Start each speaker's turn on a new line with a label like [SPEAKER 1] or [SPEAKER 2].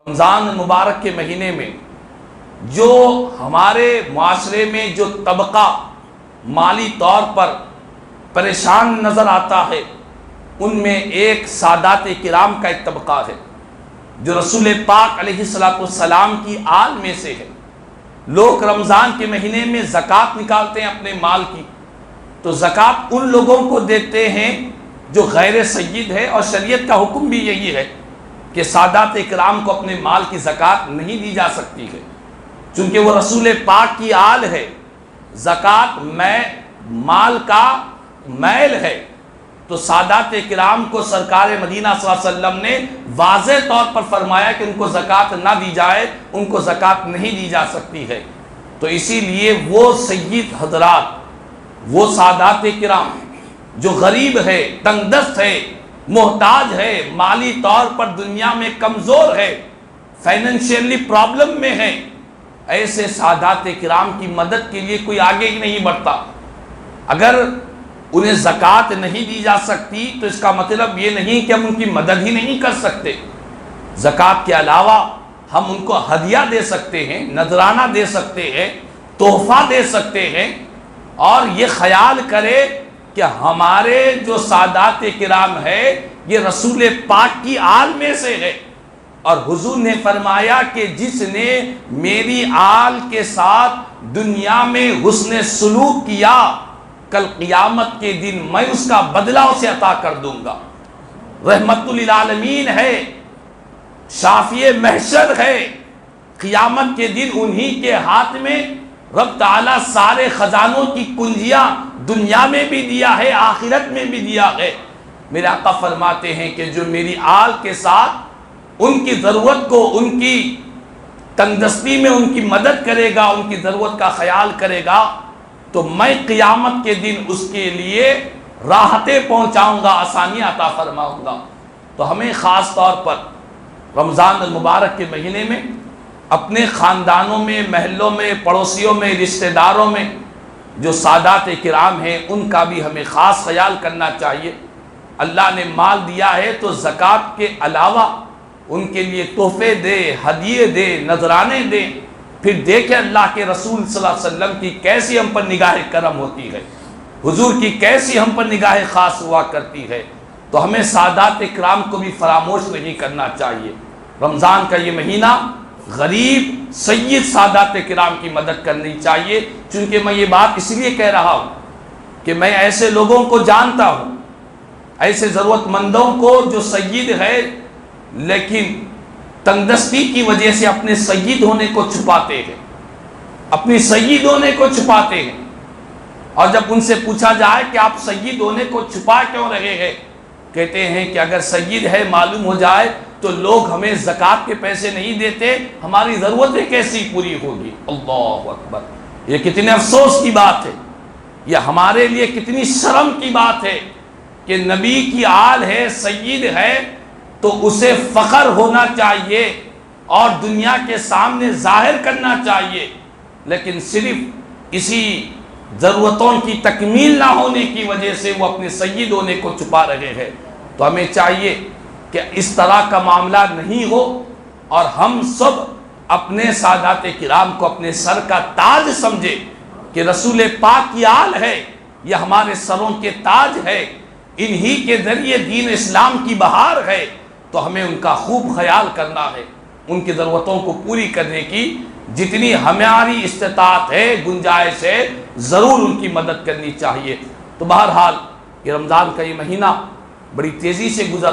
[SPEAKER 1] رمضان مبارک کے مہینے میں جو ہمارے معاشرے میں جو طبقہ مالی طور پر پریشان نظر آتا ہے، ان میں ایک سادات کرام کا ایک طبقہ ہے جو رسول پاک علیہ السلام کی آل میں سے ہے۔ لوگ رمضان کے مہینے میں زکوٰۃ نکالتے ہیں اپنے مال کی، تو زکوٰۃ ان لوگوں کو دیتے ہیں جو غیر سید ہے، اور شریعت کا حکم بھی یہی ہے کہ سادات کرام کو اپنے مال کی زکوٰۃ نہیں دی جا سکتی ہے، چونکہ وہ رسول پاک کی آل ہے۔ زکوٰۃ مال کا میل ہے، تو سادات کرام کو سرکار مدینہ صلی اللہ علیہ وسلم نے واضح طور پر فرمایا کہ ان کو زکوٰۃ نہ دی جائے، ان کو زکوٰۃ نہیں دی جا سکتی ہے۔ تو اسی لیے وہ سید حضرات، وہ سادات کرام جو غریب ہے، تنگ دست ہے، محتاج ہے، مالی طور پر دنیا میں کمزور ہے، فائنینشیلی پرابلم میں ہے، ایسے سادات کرام کی مدد کے لیے کوئی آگے ہی نہیں بڑھتا۔ اگر انہیں زکوٰۃ نہیں دی جا سکتی تو اس کا مطلب یہ نہیں کہ ہم ان کی مدد ہی نہیں کر سکتے۔ زکوٰۃ کے علاوہ ہم ان کو ہدیہ دے سکتے ہیں، نذرانہ دے سکتے ہیں، تحفہ دے سکتے ہیں، اور یہ خیال کرے کہ ہمارے جو سادات کرام ہے یہ رسول پاک کی آل میں سے ہے، اور حضور نے فرمایا کہ جس نے میری آل کے ساتھ دنیا میں حسن سلوک کیا، کل قیامت کے دن میں اس کا بدلہ اسے عطا کر دوں گا۔ رحمت للعالمین ہے، شافی محشر ہے، قیامت کے دن انہی کے ہاتھ میں رب تعالیٰ سارے خزانوں کی کنجیاں دنیا میں بھی دیا ہے، آخرت میں بھی دیا ہے۔ میرے آقا فرماتے ہیں کہ جو میری آل کے ساتھ ان کی ضرورت کو، ان کی تنگدستی میں ان کی مدد کرے گا، ان کی ضرورت کا خیال کرے گا، تو میں قیامت کے دن اس کے لیے راحتیں پہنچاؤں گا، آسانیاں عطا فرماؤں گا۔ تو ہمیں خاص طور پر رمضان المبارک کے مہینے میں اپنے خاندانوں میں، محلوں میں، پڑوسیوں میں، رشتہ داروں میں جو سادات کرام ہیں ان کا بھی ہمیں خاص خیال کرنا چاہیے۔ اللہ نے مال دیا ہے تو زکوٰۃ کے علاوہ ان کے لیے تحفے دے، ہدیے دے، نذرانے دیں، پھر دیکھیں اللہ کے رسول صلی اللہ علیہ وسلم کی کیسی ہم پر نگاہ کرم ہوتی ہے، حضور کی کیسی ہم پر نگاہ خاص ہوا کرتی ہے۔ تو ہمیں سادات کرام کو بھی فراموش نہیں کرنا چاہیے۔ رمضان کا یہ مہینہ غریب سید سادات کرام کی مدد کرنی چاہیے، چونکہ میں یہ بات اس لیے کہہ رہا ہوں کہ میں ایسے لوگوں کو جانتا ہوں، ایسے ضرورت مندوں کو جو سید ہے لیکن تنگدستی کی وجہ سے اپنے سید ہونے کو چھپاتے ہیں، اپنی سید ہونے کو چھپاتے ہیں، اور جب ان سے پوچھا جائے کہ آپ سید ہونے کو چھپا کیوں رہے ہیں، کہتے ہیں کہ اگر سید ہے معلوم ہو جائے تو لوگ ہمیں زکوٰۃ کے پیسے نہیں دیتے، ہماری ضرورتیں کیسی پوری ہوگی۔ اللہ اکبر، یہ کتنے افسوس کی بات ہے، یہ ہمارے لیے کتنی شرم کی بات ہے کہ نبی کی آل ہے، سید ہے، تو اسے فخر ہونا چاہیے اور دنیا کے سامنے ظاہر کرنا چاہیے، لیکن صرف اسی ضرورتوں کی تکمیل نہ ہونے کی وجہ سے وہ اپنے سید ہونے کو چھپا رہے ہیں۔ تو ہمیں چاہیے کہ اس طرح کا معاملہ نہیں ہو، اور ہم سب اپنے سادات کرام کو اپنے سر کا تاج سمجھے کہ رسول پاک کی آل ہے، یہ ہمارے سروں کے تاج ہے، انہی کے ذریعے دین اسلام کی بہار ہے، تو ہمیں ان کا خوب خیال کرنا ہے، ان کی ضرورتوں کو پوری کرنے کی جتنی ہماری استطاعت ہے، گنجائش ہے، ضرور ان کی مدد کرنی چاہیے۔ تو بہرحال یہ رمضان کا یہ مہینہ بڑی تیزی سے گزر رہا ہے۔